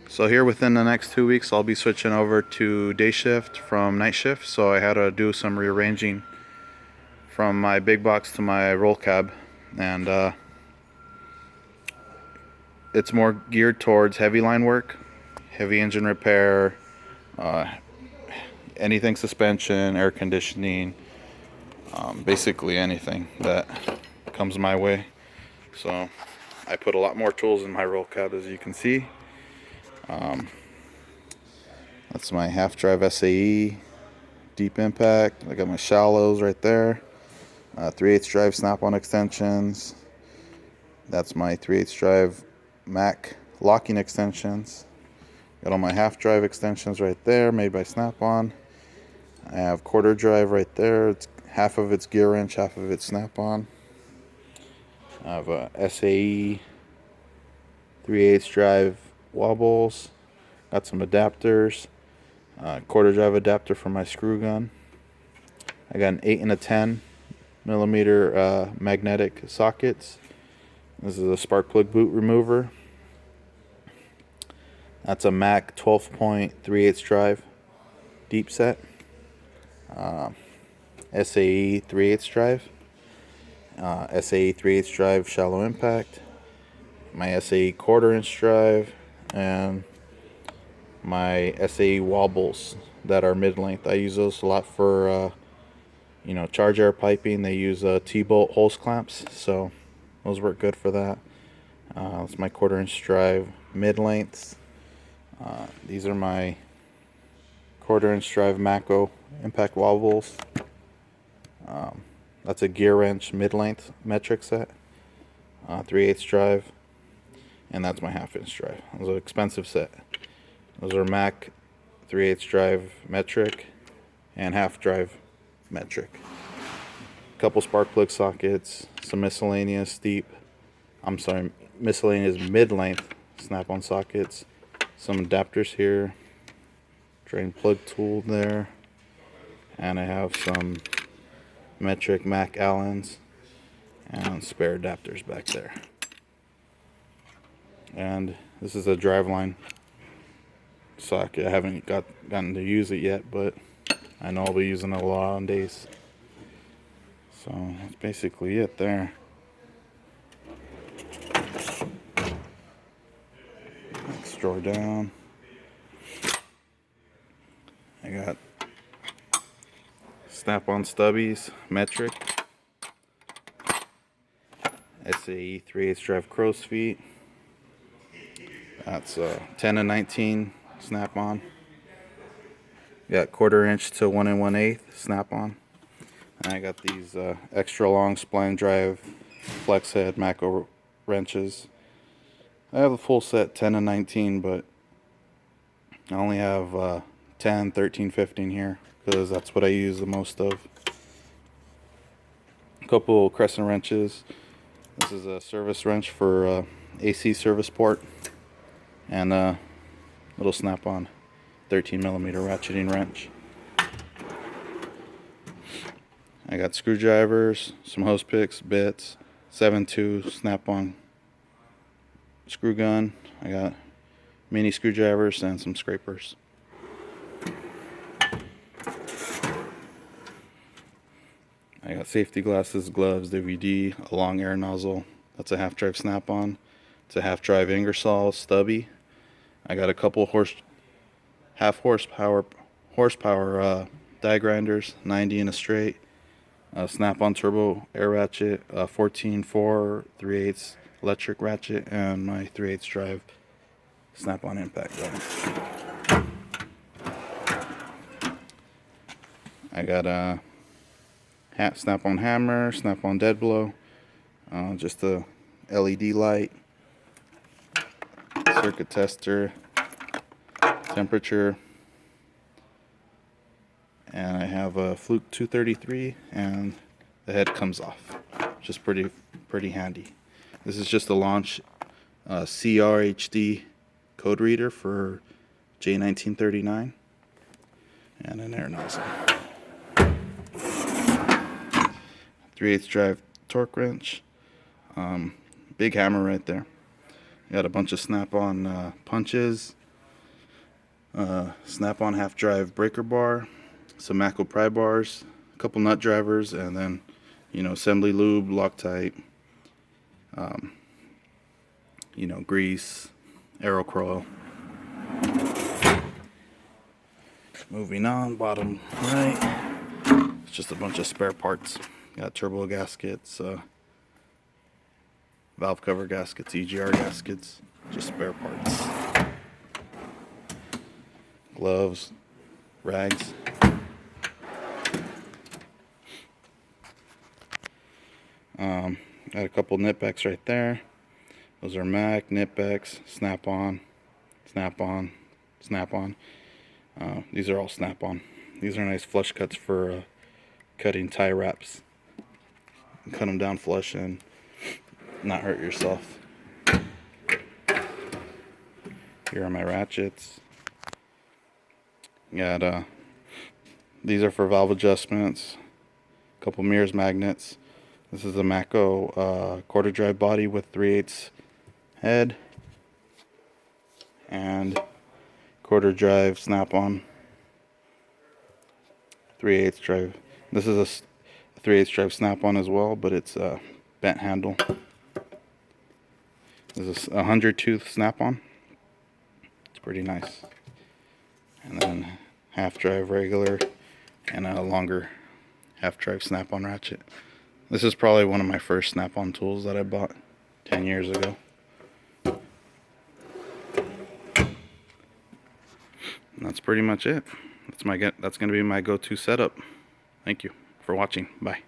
So here within the next 2 weeks, I'll be switching over to day shift from night shift. So I had to do some rearranging from my big box to my roll cab, and it's more geared towards heavy line work, heavy engine repair, uh, anything suspension, air conditioning, basically anything that comes my way. So I put a lot more tools in my roll cab, as you can see. That's my half drive SAE deep impact. I got my shallows right there. 3/8 drive snap-on extensions. That's my 3/8 drive Mac locking extensions. Got all my half drive extensions right there, made by Snap-on. I have quarter drive right there. It's half of it's gear wrench, half of it's Snap-on. I have a SAE 3/8 drive wobbles. Got some adapters. Quarter drive adapter for my screw gun. I got an 8 and a 10 millimeter magnetic sockets. This is a spark plug boot remover. That's a Mac 12.3/8 drive deep set. SAE 3/8 drive. SAE 3/8 drive shallow impact. My SAE 1/4 inch drive, and my SAE wobbles that are mid-length. I use those a lot for charge air piping. They use T-bolt hose clamps, so those work good for that. That's my 1/4 inch drive mid-lengths. These are my 1/4 inch drive Mako impact wobbles. That's a gear wrench mid-length metric set, 3/8 drive, and that's my 1/2 inch drive. Those are an expensive set. Those are Mac 3/8 drive metric and half drive metric. A couple spark plug sockets, some miscellaneous miscellaneous mid-length snap-on sockets, some adapters here, drain plug tool there, and I have some metric Mac Allens and spare adapters back there. And this is a driveline socket. I haven't gotten to use it yet, but I know I'll be using it a lot on days. So that's basically it there. Next drawer down, I got snap-on stubbies, metric, SAE 3/8 drive crow's feet. That's 10 and 19 snap-on. Got 1/4 inch to 1 1/8 snap-on. And I got these extra long spline drive flex head Mako wrenches. I have a full set 10 and 19, but I only have 10, 13, 15 here because that's what I use the most of. A couple crescent wrenches. This is a service wrench for AC service port, and a little snap-on 13 millimeter ratcheting wrench. I got screwdrivers, some hose picks, bits, 7/2 snap-on screw gun. I got mini screwdrivers and some scrapers. I got safety glasses, gloves, DVD, a long air nozzle. That's a half drive snap-on. It's a half drive Ingersoll stubby. I got a couple half horsepower die grinders, 90 in a straight. Snap-on turbo air ratchet, 14/4 3/8 electric ratchet, and my 3/8 drive snap-on impact gun. I got a snap-on hammer, snap-on dead blow, just a LED light, circuit tester, temperature, and I have a Fluke 233, and the head comes off, which is pretty handy. This is just a launch CRHD code reader for J1939, and an air nozzle. 3/8 drive torque wrench, big hammer right there. Got a bunch of snap-on punches, Snap-on half drive breaker bar, some Mako pry bars, a couple nut drivers, and then, you know, assembly lube, Loctite, you know, grease, aero coil. Moving on, bottom right, it's just a bunch of spare parts. Got turbo gaskets, valve cover gaskets, EGR gaskets, just spare parts. Gloves, rags. Got a couple nitbacks right there. Those are Mac, nitbacks, snap-on, snap-on, snap-on. These are all snap-on. These are nice flush cuts for cutting tie wraps. Cut them down flush and not hurt yourself. Here are my ratchets. Got these are for valve adjustments. A couple mirrors, magnets. This is a Mako quarter drive body with 3/8 head and quarter drive snap-on 3/8 drive. This is a 3/8 drive snap-on as well, but it's a bent handle. This is a 100 tooth snap-on. It's pretty nice. And then half drive regular and a longer half drive snap-on ratchet. This is probably one of my first snap-on tools that I bought 10 years ago. And that's pretty much it. That's going to be my go-to setup. Thank you for watching. Bye.